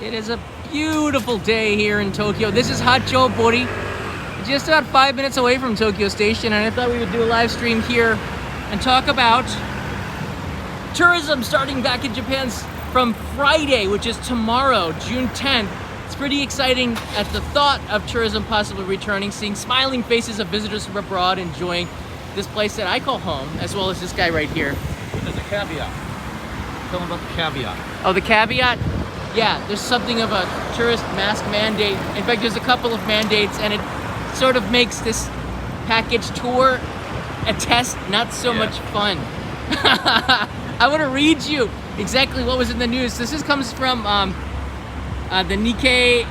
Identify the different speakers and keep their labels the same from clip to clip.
Speaker 1: It is a beautiful day here in Tokyo. This is Hacho Bori, just about 5 minutes away from Tokyo Station, and I thought we would do a live stream here and talk about tourism starting back in Japan from Friday, which is tomorrow, June 10th. It's pretty exciting at the thought of tourism possibly returning, seeing smiling faces of visitors from abroad enjoying this place that I call home, as well as this guy right here.
Speaker 2: There's a caveat. Tell them about the caveat.
Speaker 1: Oh, the caveat? Yeah, there's something of a tourist mask mandate. In fact, there's a couple of mandates, and it sort of makes this package tour a test not so much fun. I want to read you exactly what was in the news. This comes from the Nikkei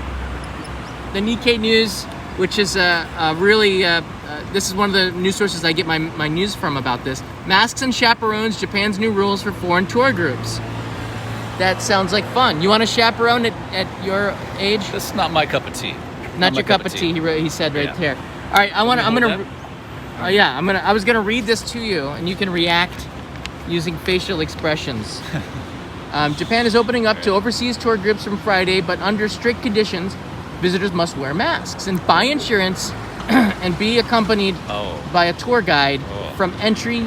Speaker 1: News, which is really this is one of the news sources I get my news from about this. Masks and chaperones, Japan's new rules for foreign tour groups. That sounds like fun. You want a chaperone at your age?
Speaker 2: This is not my cup of tea.
Speaker 1: Not your cup of tea. He said right there. All right, I was gonna read this to you, and you can react using facial expressions. Japan is opening up to overseas tour groups from Friday, but under strict conditions. Visitors must wear masks and buy insurance and be accompanied by a tour guide from entry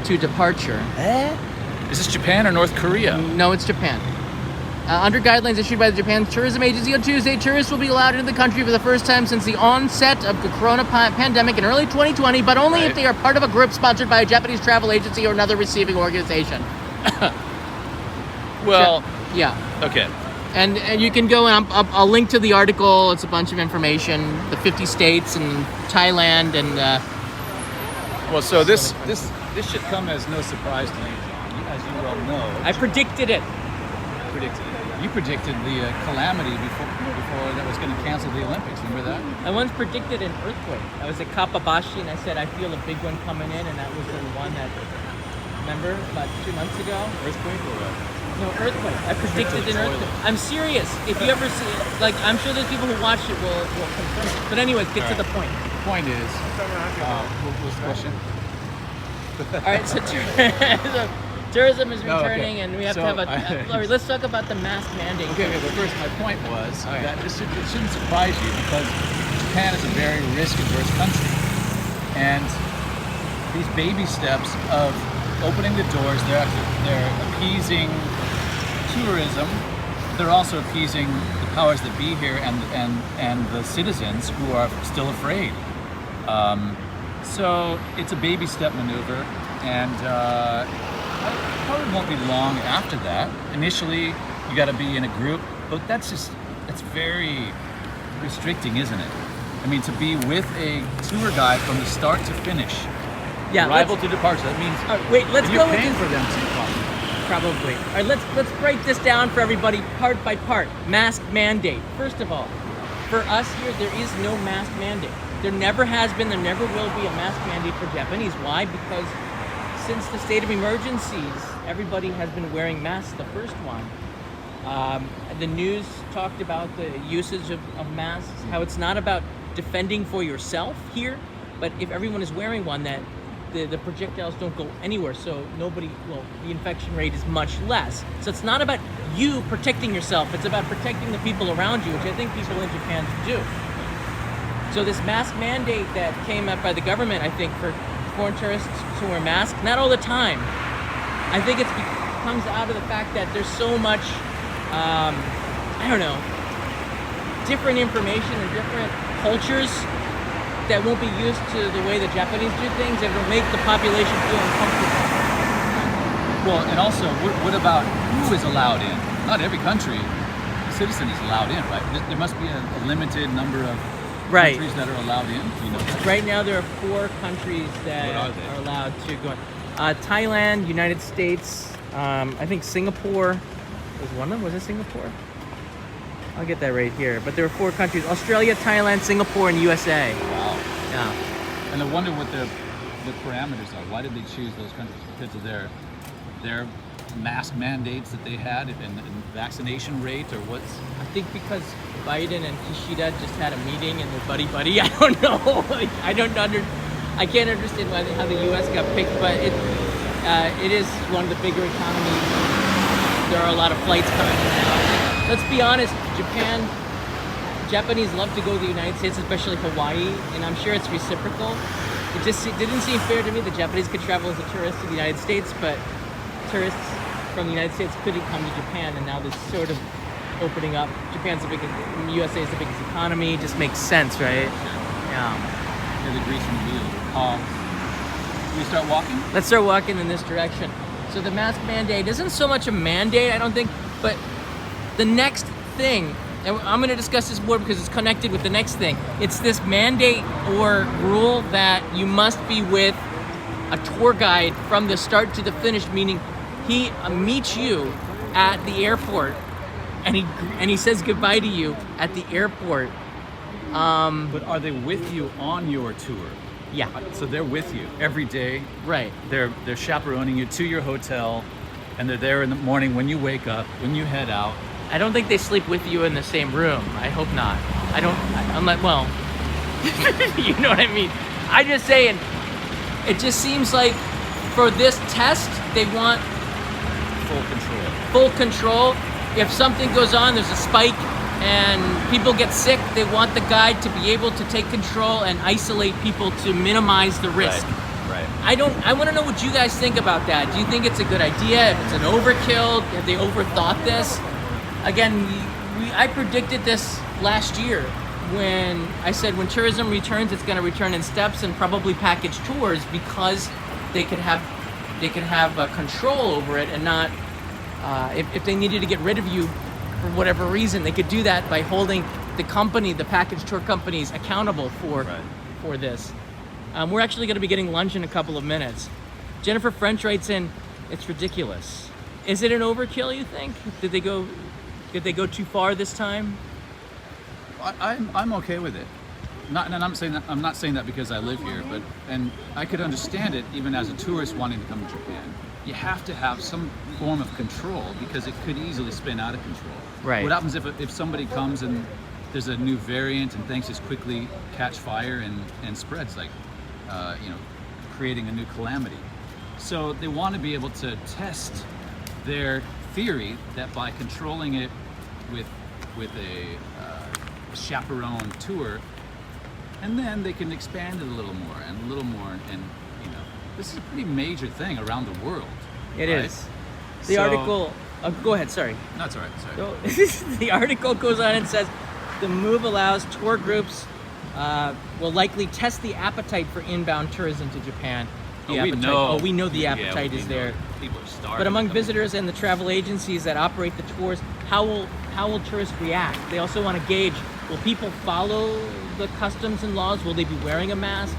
Speaker 1: to departure.
Speaker 2: Is this Japan or North Korea?
Speaker 1: No, it's Japan. Under guidelines issued by the Japan Tourism Agency on Tuesday, tourists will be allowed into the country for the first time since the onset of the corona pandemic in early 2020, but only if they are part of a group sponsored by a Japanese travel agency or another receiving organization.
Speaker 2: Well,
Speaker 1: yeah.
Speaker 2: Okay.
Speaker 1: And you can go, and I'll link to the article. It's a bunch of information, the 50 states and Thailand and...
Speaker 2: well, so this should come as no surprise to you, John, as you well know.
Speaker 1: I predicted it.
Speaker 2: You predicted the calamity before that was going to cancel the Olympics. Remember that?
Speaker 1: I once predicted an earthquake. I was at Kapabashi, and I said I feel a big one coming in, and that was the one that, remember, about 2 months ago?
Speaker 2: Earthquake or what?
Speaker 1: No, earthquake. I predicted an earthquake. I'm serious. If you ever see it, like, I'm sure there's people who watch it will confirm it. But anyway, get to the point.
Speaker 2: The point is, what was the question?
Speaker 1: All right, so tourism is returning, and we have to have let's talk about the mask mandate.
Speaker 2: Okay, but first my point was that it shouldn't surprise you because Japan is a very risk-averse country. And these baby steps of opening the doors, they're appeasing tourism. They're also appeasing the powers that be here and the citizens who are still afraid. So it's a baby step maneuver, and probably won't be long after that. Initially, you got to be in a group, but that's very restricting, isn't it? I mean, to be with a tour guide from the start to finish, arrival to departure. That means
Speaker 1: let's
Speaker 2: go. You're paying for them too,
Speaker 1: probably. All right, let's break this down for everybody, part by part. Mask mandate. First of all, for us here, there is no mask mandate. There never has been. There never will be a mask mandate for Japanese. Why? Because since the state of emergencies, everybody has been wearing masks, the first one. The news talked about the usage of masks, how it's not about defending for yourself here, but if everyone is wearing one, that the projectiles don't go anywhere, so the infection rate is much less. So it's not about you protecting yourself, it's about protecting the people around you, which I think people in Japan do. So this mask mandate that came up by the government, I think, for foreign tourists to wear masks, not all the time. I think it comes out of the fact that there's so much, different information and different cultures that won't be used to the way the Japanese do things, and it'll make the population feel uncomfortable.
Speaker 2: Well, and also, what about who is allowed in? Not every country citizen is allowed in, right? There must be a limited number of countries that are allowed in. Do you know that?
Speaker 1: Right now, there are 4 countries that are allowed to go in. Thailand, United States, I think Singapore was one of them. Was it Singapore? I'll get that right here. But there are 4 countries: Australia, Thailand, Singapore, and USA.
Speaker 2: Wow.
Speaker 1: Yeah.
Speaker 2: And I wonder what the parameters are. Why did they choose those countries? Because of their mask mandates that they had and vaccination rate, or what's?
Speaker 1: I think because Biden and Kishida just had a meeting and they're buddy. I don't know. I can't understand how the U.S. got picked, but it is one of the bigger economies. There are a lot of flights coming in now. let's be honest, Japanese love to go to the United States, especially Hawaii, and I'm sure it's reciprocal. It didn't seem fair to me that Japanese could travel as a tourist to the United States, but tourists from the United States couldn't come to Japan, and now this sort of opening up. USA is the biggest economy. It just makes sense, right? Yeah.
Speaker 2: You're the grease in the wheel. Can we start walking?
Speaker 1: Let's start walking in this direction. So the mask mandate isn't so much a mandate, I don't think, but the next thing, and I'm going to discuss this more because it's connected with the next thing. It's this mandate or rule that you must be with a tour guide from the start to the finish, meaning he meets you at the airport and he says goodbye to you at the airport.
Speaker 2: But are they with you on your tour?
Speaker 1: Yeah.
Speaker 2: So they're with you every day.
Speaker 1: Right.
Speaker 2: They're chaperoning you to your hotel, and they're there in the morning when you wake up, when you head out.
Speaker 1: I don't think they sleep with you in the same room. I hope not. I'm like, well, you know what I mean? I'm just saying, it just seems like for this test, they want
Speaker 2: Full control.
Speaker 1: full control. If something goes on, there's a spike and people get sick, they want the guide to be able to take control and isolate people to minimize the risk.
Speaker 2: Right.
Speaker 1: I want to know what you guys think about that. Do you think it's a good idea? If it's an overkill? Have they overthought this? Again, I predicted this last year when I said when tourism returns, it's going to return in steps and probably package tours because they could have control over it and not if they needed to get rid of you for whatever reason, they could do that by holding the package tour companies accountable for this. We're actually going to be getting lunch in a couple of minutes. Jennifer French writes in, it's ridiculous. Is it an overkill, you think? Did they go too far this time?
Speaker 2: I'm okay with it. I'm not saying that because I live here, and I could understand it even as a tourist wanting to come to Japan. You have to have some form of control because it could easily spin out of control.
Speaker 1: Right.
Speaker 2: What happens if somebody comes and there's a new variant and things just quickly catch fire and spreads, like creating a new calamity? So they want to be able to test their theory that by controlling it with a chaperone tour, and then they can expand it a little more and this is a pretty major thing around the world.
Speaker 1: It is. The article. Go ahead. Sorry.
Speaker 2: No, it's all right. Sorry.
Speaker 1: The article goes on and says the move allows tour groups will likely test the appetite for inbound tourism to Japan. We know the appetite is there.
Speaker 2: People are starving.
Speaker 1: But among visitors and the travel agencies that operate the tours, how will tourists react? They also want to gauge: will people follow the customs and laws? Will they be wearing a mask?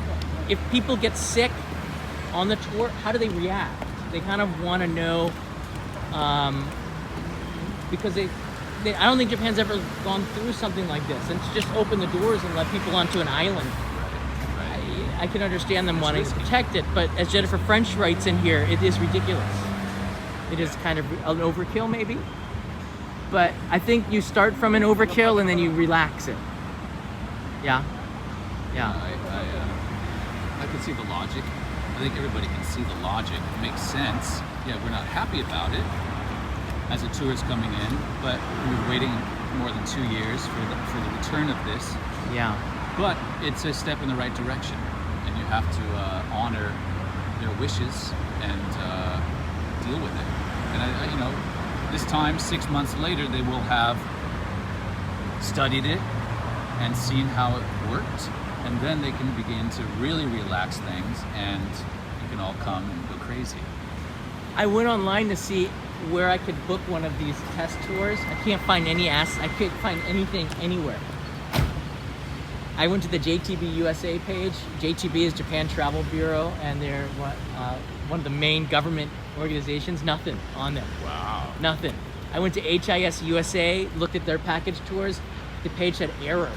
Speaker 1: If people get sick on the tour, how do they react? They kind of want to know, because I don't think Japan's ever gone through something like this, and to just open the doors and let people onto an island. I can understand them wanting to protect it, but as Jennifer French writes in here, it is ridiculous. It is kind of an overkill, maybe. But I think you start from an overkill and then you relax it. Yeah.
Speaker 2: I can see the logic. I think everybody can see the logic. It makes sense. Yeah, we're not happy about it as a tourist coming in, but we're waiting more than 2 years for the return of this.
Speaker 1: Yeah.
Speaker 2: But it's a step in the right direction, and you have to honor their wishes and deal with it. And this time, 6 months later, they will have studied it and seen how it worked, and then they can begin to really relax things, and you can all come and go crazy.
Speaker 1: I went online to see where I could book one of these test tours. I can't find I can't find anything anywhere. I went to the JTB USA page. JTB is Japan Travel Bureau, and they're one of the main government organizations. Nothing on there.
Speaker 2: Wow.
Speaker 1: Nothing. I went to HIS USA, looked at their package tours. The page had error.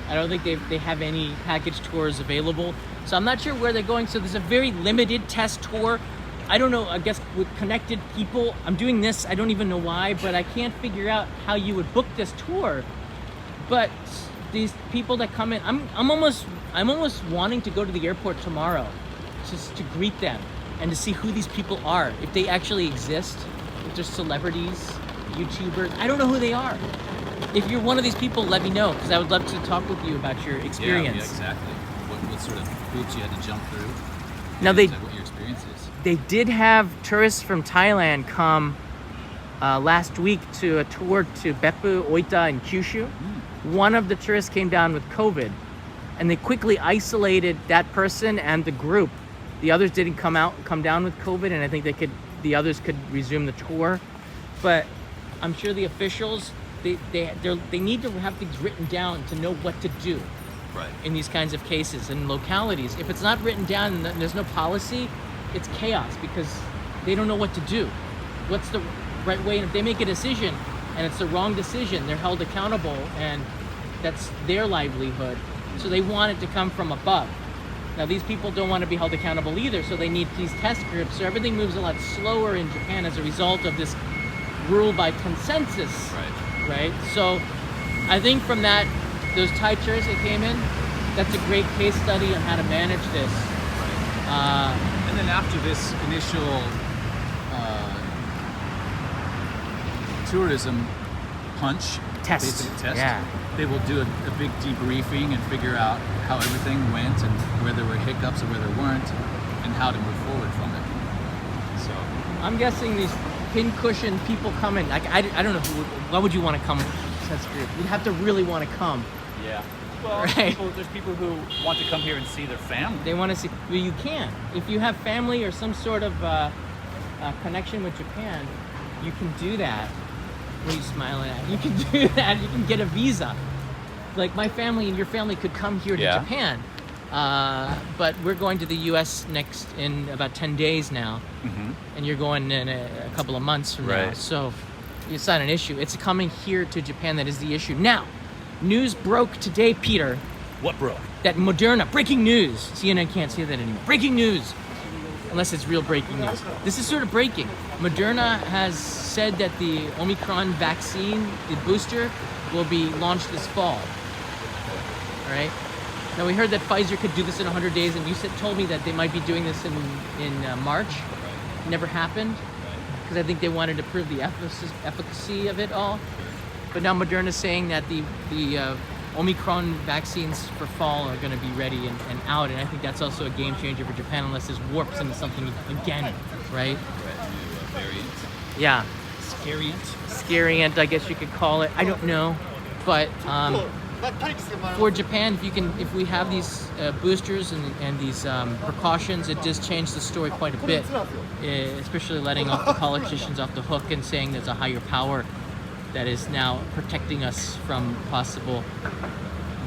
Speaker 1: I don't think they have any package tours available. So I'm not sure where they're going. So there's a very limited test tour. I don't know, I guess with connected people. I'm doing this, I don't even know why, but I can't figure out how you would book this tour. But these people that come in, I'm almost wanting to go to the airport tomorrow just to greet them and to see who these people are, if they actually exist, if they're celebrities. YouTubers. I don't know who they are. If you're one of these people, let me know, because I would love to talk with you about your experience.
Speaker 2: Yeah, exactly. What sort of hoops you had to jump through?
Speaker 1: Now
Speaker 2: and what your experience is.
Speaker 1: They did have tourists from Thailand come last week to a tour to Beppu, Oita, and Kyushu. One of the tourists came down with COVID, and they quickly isolated that person and the group. The others didn't come down with COVID, and I think the others could resume the tour. But I'm sure the officials, they need to have things written down to know what to do.
Speaker 2: Right.
Speaker 1: In these kinds of cases in localities. If it's not written down and there's no policy, it's chaos, because they don't know what to do. What's the right way? And if they make a decision and it's the wrong decision, they're held accountable, and that's their livelihood. So they want it to come from above. Now, these people don't want to be held accountable either, so they need these test groups. So everything moves a lot slower in Japan as a result of this rule by consensus. Right? So I think from that, those Thai tourists that came in, that's a great case study on how to manage this.
Speaker 2: And then after this initial tourism punch, basically test, they will do a big debriefing and figure out how everything went and where there were hiccups or where there weren't, and how to move forward from it. So
Speaker 1: I'm guessing these pincushion people coming, like I don't know, why would you want to come to such group? You'd have to really want to come.
Speaker 2: Yeah. Well,
Speaker 1: right.
Speaker 2: There's people who want to come here and see their family.
Speaker 1: They want to see. Well, you can. If you have family or some sort of connection with Japan, you can do that. What are you smiling at? You can do that. You can get a visa. Like my family and your family could come here to Japan. But we're going to the U.S. next in about 10 days now. And you're going in a couple of months from now. So it's not an issue. It's coming here to Japan that is the issue. Now, news broke today, Peter.
Speaker 2: What broke?
Speaker 1: That Moderna, breaking news. CNN can't say that anymore. Breaking news. Unless it's real breaking news. This is sort of breaking. Moderna has said that the Omicron vaccine, the booster, will be launched this fall. All right? Now, we heard that Pfizer could do this in 100 days, and you told me that they might be doing this in March. Never happened, because I think they wanted to prove the efficacy of it all. But now Moderna is saying that the Omicron vaccines for fall are going to be ready and out, and I think that's also a game changer for Japan, unless this warps into something again, right?
Speaker 2: Variant.
Speaker 1: Yeah.
Speaker 2: Scariant,
Speaker 1: I guess you could call it. I don't know, but for Japan, if we have these boosters and these precautions, it does change the story quite a bit, especially letting off the politicians off the hook and saying there's a higher power that is now protecting us from possible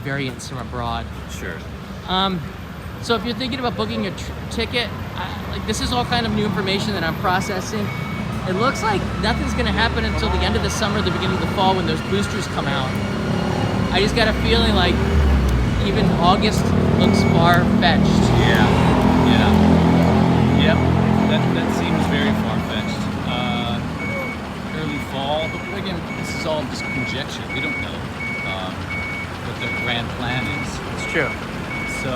Speaker 1: variants from abroad.
Speaker 2: Sure.
Speaker 1: So if you're thinking about booking a ticket, this is all kind of new information that I'm processing. It looks like nothing's going to happen until the end of the summer, the beginning of the fall, when those boosters come out. I just got a feeling like even August looks far-fetched.
Speaker 2: Yep. That seems very far-fetched. Early fall, but again, this is all just conjecture. We don't know what their grand plan is.
Speaker 1: It's true.
Speaker 2: So,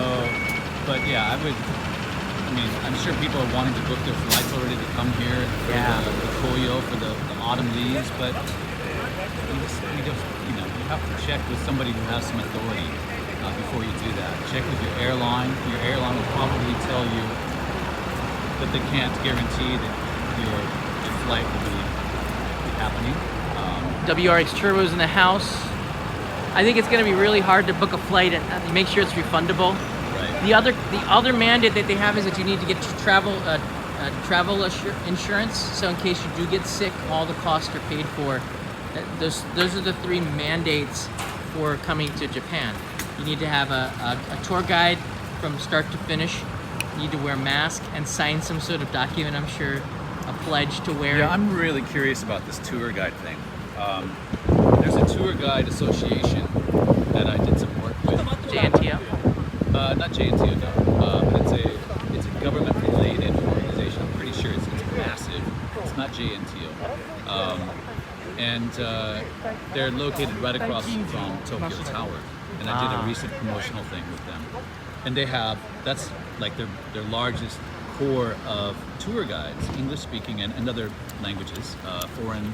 Speaker 2: but yeah, I'm sure people are wanting to book their flights already to come here for the Koyo, for the autumn leaves, but you have to check with somebody who has some authority before you do that. Check with your airline. Your airline will probably tell you that they can't guarantee that your flight will be happening.
Speaker 1: WRX Turbo's in the house. I think it's going to be really hard to book a flight and make sure it's refundable.
Speaker 2: Right.
Speaker 1: The other mandate that they have is that you need to get travel insurance. So in case you do get sick, all the costs are paid for. Those are the three mandates for coming to Japan. You need to have a tour guide from start to finish. You need to wear a mask and sign some sort of document, I'm sure, a pledge to wear.
Speaker 2: Yeah, I'm really curious about this tour guide thing. There's a tour guide association that I did some work with.
Speaker 1: JNTO?
Speaker 2: Not JNTO, no. But it's a government-related organization. I'm pretty sure it's massive. It's not JNTO. And they're located right across from Tokyo Tower. And I did a recent promotional thing with them. And that's like their largest core of tour guides, English speaking and other languages, foreign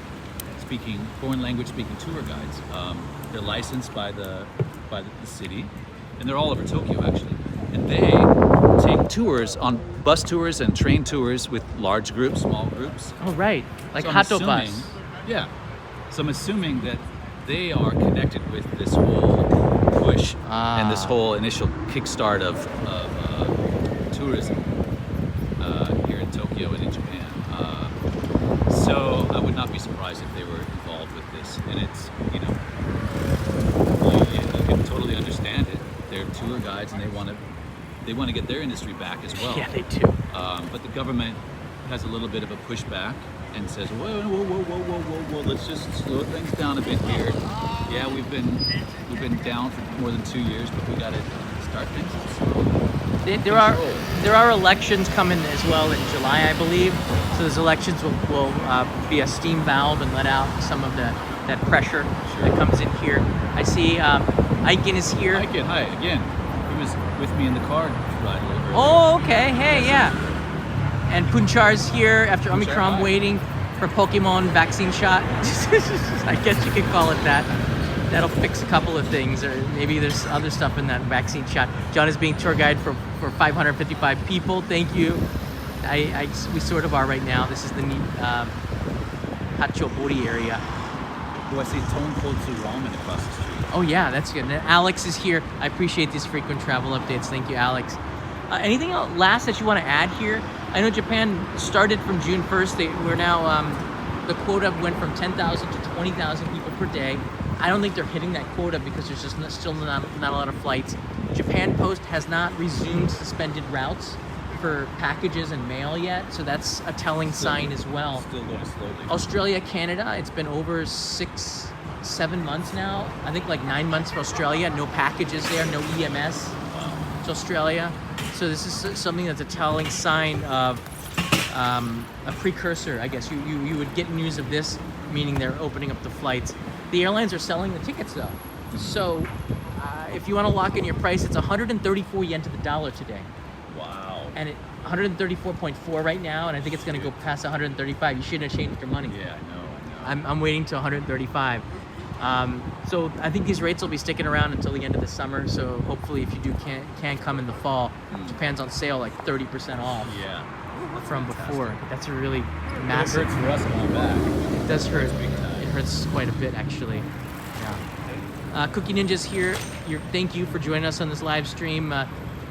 Speaker 2: foreign language speaking tour guides. They're licensed by the city, and they're all over Tokyo actually. And they take tours on bus tours and train tours with large groups, small groups.
Speaker 1: Oh, right. Like
Speaker 2: So I'm
Speaker 1: Hato
Speaker 2: assuming-
Speaker 1: bus.
Speaker 2: Yeah. So I'm assuming that they are connected with this whole push and this whole initial kickstart of tourism here in Tokyo and in Japan. So I would not be surprised if they were involved with this. And it's, you can totally understand it. They're tour guides and they want to get their industry back as well.
Speaker 1: Yeah, they do.
Speaker 2: But the government has a little bit of a pushback and says, whoa, let's just slow things down a bit here. Yeah, we've been down for more than 2 years, but we got to start things slowly.
Speaker 1: There are elections coming as well in July, I believe. So those elections will be a steam valve and let out some of that pressure that comes in here. I see Aiken is here.
Speaker 2: Aiken, hi again. He was with me in the car ride a little earlier.
Speaker 1: Oh, okay. Hey, yeah. And Punchar's here after
Speaker 2: Punchar,
Speaker 1: Omicron,
Speaker 2: hi.
Speaker 1: waiting for Pokemon vaccine shot. I guess you could call it that. That'll fix a couple of things, or maybe there's other stuff in that vaccine shot. John is being tour guide for 555 people. Thank you. We sort of are right now. This is the neat Hachobori area.
Speaker 2: Oh, I see Tonkotsu Ramen across the street.
Speaker 1: Oh yeah, that's good. And Alex is here. I appreciate these frequent travel updates. Thank you, Alex. Anything else last that you want to add here? I know Japan started from June 1st. We're now, the quota went from 10,000 to 20,000 people per day. I don't think they're hitting that quota because there's just still not a lot of flights. Japan Post has not resumed suspended routes for packages and mail yet, so that's a telling sign as well.
Speaker 2: Still going slowly.
Speaker 1: Australia, Canada, it's been over 6-7 months now. I think like 9 months for Australia. No packages there, no EMS to Australia. So this is something that's a telling sign of a precursor, I guess. You would get news of this, meaning they're opening up the flights. The airlines are selling the tickets though. So if you want to lock in your price, it's 134 yen to the dollar today.
Speaker 2: Wow.
Speaker 1: And 134.4 right now, and I think it's going to go past 135. You shouldn't have changed your money.
Speaker 2: Yeah, I know.
Speaker 1: I'm waiting till 135. So I think these rates will be sticking around until the end of the summer. So hopefully, if you can come in the fall, Japan's on sale like 30% off
Speaker 2: Yeah.
Speaker 1: from before. That's a really massive.
Speaker 2: It hurts for us going back.
Speaker 1: It does hurt.
Speaker 2: Big time.
Speaker 1: It hurts quite a bit, actually. Yeah. Cookie Ninja's here. Thank you for joining us on this live stream.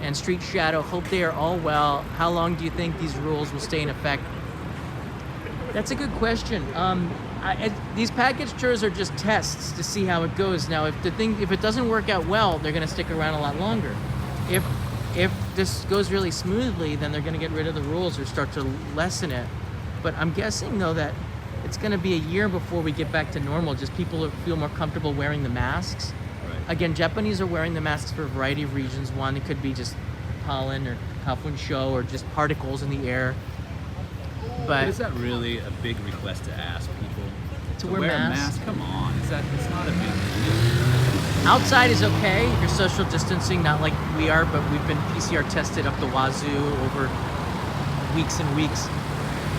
Speaker 1: And Street Shadow, hope they are all well. How long do you think these rules will stay in effect? That's a good question. These package tours are just tests to see how it goes. Now, if it doesn't work out well, they're going to stick around a lot longer. If this goes really smoothly, then they're going to get rid of the rules or start to lessen it. But I'm guessing though that it's going to be a year before we get back to normal. Just people feel more comfortable wearing the masks.
Speaker 2: Right.
Speaker 1: Again, Japanese are wearing the masks for a variety of reasons. One, it could be just pollen or kafunsho or just particles in the air. But
Speaker 2: is that really a big request to ask people
Speaker 1: to wear
Speaker 2: a
Speaker 1: masks?
Speaker 2: mask? Come on, it's not a big deal.
Speaker 1: Outside is okay if you're social distancing, not like we are, but we've been PCR tested up the wazoo over weeks and weeks.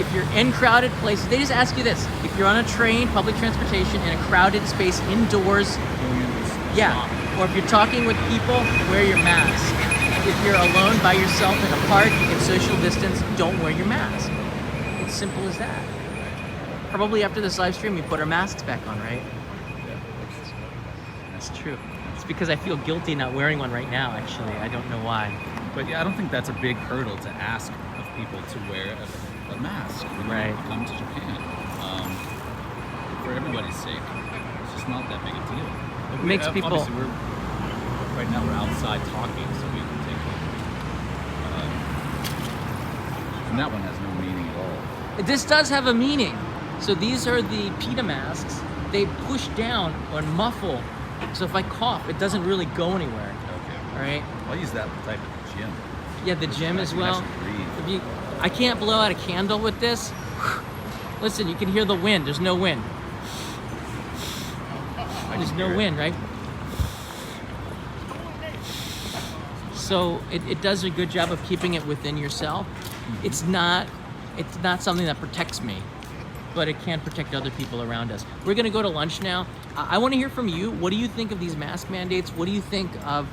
Speaker 1: If you're in crowded places, they just ask you this. If you're on a train, public transportation, in a crowded space, indoors, or if you're talking with people, wear your mask. If you're alone by yourself in a park, you can social distance, don't wear your mask. It's simple as that. Probably after this live stream, we put our masks back on, right? That's true. It's because I feel guilty not wearing one right now, actually. I don't know why.
Speaker 2: But yeah, I don't think that's a big hurdle to ask of people to wear a mask when
Speaker 1: Right.
Speaker 2: you come to Japan. For everybody's sake, it's just not that big a deal. But
Speaker 1: It makes people...
Speaker 2: Obviously, right now we're outside talking, so we can take it. And that one has no meaning at all.
Speaker 1: This does have a meaning. So these are the PETA masks. They push down or muffle. So if I cough, it doesn't really go anywhere.
Speaker 2: Okay.
Speaker 1: All right?
Speaker 2: I'll use that type of gym.
Speaker 1: Yeah, the gym as
Speaker 2: I can
Speaker 1: well.
Speaker 2: actually breathe.
Speaker 1: I can't blow out a candle with this. Listen, you can hear the wind. There's no wind. There's no wind, right? So it does a good job of keeping it within yourself. It's not something that protects me. but it can't protect other people around us. We're gonna go to lunch now. I want to hear from you. What do you think of these mask mandates? What do you think of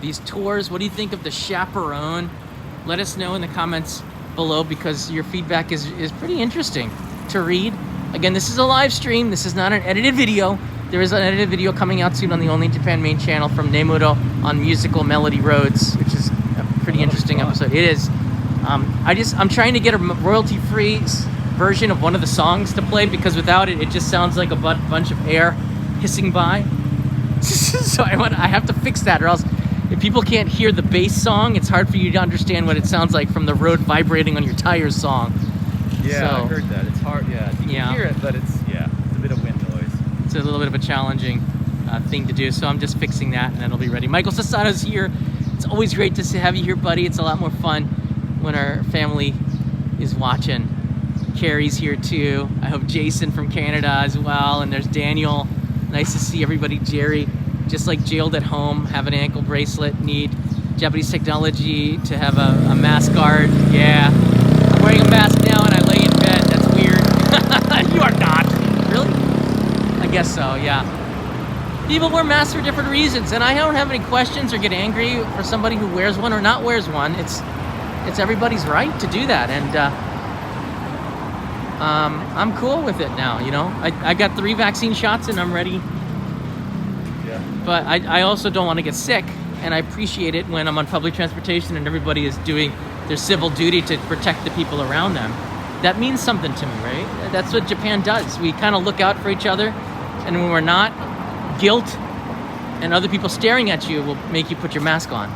Speaker 1: these tours? What do you think of the chaperone? Let us know in the comments below, because your feedback is pretty interesting to read. Again, this is a live stream. This is not an edited video. There is an edited video coming out soon on the Only in Japan main channel from Nemuro on musical Melody Roads, which is a pretty interesting episode. It is. I'm trying to get a royalty-free version of one of the songs to play, because without it, it just sounds like a bunch of air hissing by. So I have to fix that, or else if people can't hear the bass song, it's hard for you to understand what it sounds like from the road vibrating on your tires song.
Speaker 2: Yeah,
Speaker 1: so,
Speaker 2: I heard that. It's hard. Yeah, you can hear it, but it's a bit of wind noise.
Speaker 1: It's a little bit of a challenging thing to do, so I'm just fixing that, and then it'll be ready. Michael Sasato's here. It's always great to have you here, buddy. It's a lot more fun when our family is watching. Carrie's here too. I hope Jason from Canada as well, and there's Daniel. Nice to see everybody. Jerry, just like jailed at home, have an ankle bracelet, need Japanese technology to have a mask guard. Yeah, I'm wearing a mask now and I lay in bed. That's weird. You are not. Really? I guess so, yeah. People wear masks for different reasons, and I don't have any questions or get angry for somebody who wears one or not wears one. It's everybody's right to do that, and I'm cool with it now, you know. I got 3 vaccine shots and I'm ready.
Speaker 2: Yeah.
Speaker 1: But I also don't want to get sick, and I appreciate it when I'm on public transportation and everybody is doing their civil duty to protect the people around them. That means something to me, right? That's what Japan does. We kind of look out for each other, and when we're not, guilt and other people staring at you will make you put your mask on.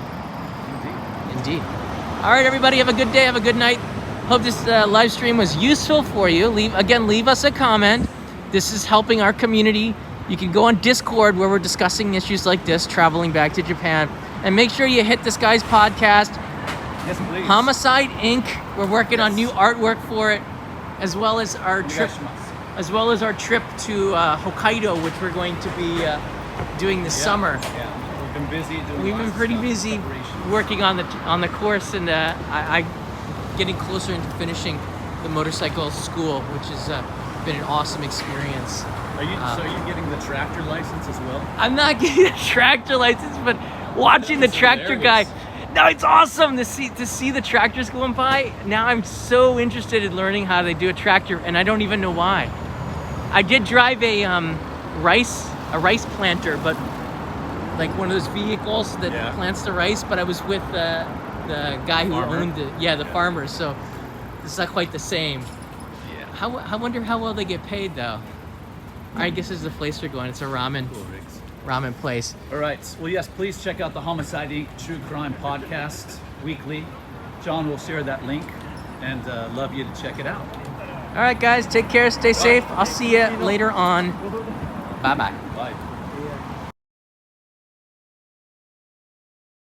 Speaker 1: Indeed. All right, everybody, have a good day, have a good night. Hope this live stream was useful for you. Leave us a comment. This is helping our community. You can go on Discord where we're discussing issues like this, traveling back to Japan. And make sure you hit this guy's podcast.
Speaker 2: Yes, please.
Speaker 1: Homicide Inc. We're working on new artwork for it, as well as our trip to Hokkaido, which we're going to be doing this summer.
Speaker 2: Yeah, we've been busy doing
Speaker 1: We've been pretty busy working on the course, and I getting closer into finishing the motorcycle school, which has been an awesome experience.
Speaker 2: Are you getting the tractor license as well?
Speaker 1: I'm not getting a tractor license, but watching the tractor
Speaker 2: hilarious.
Speaker 1: guy, no, it's awesome to see the tractors going by. Now I'm so interested in learning how they do a tractor, and I don't even know why. I did drive a rice planter, but like one of those vehicles that plants the rice, but I was with the guy who owned the farmers, so it's not quite the same. Yeah. I wonder how well they get paid though. I guess this is the place we're going. It's a ramen place.
Speaker 2: All right. Well, yes, please check out the Homicide Inc. True Crime Podcast weekly. John will share that link, and love you to check it out.
Speaker 1: All right, guys, take care, stay safe. I'll see you later on. Bye-bye.
Speaker 2: Bye.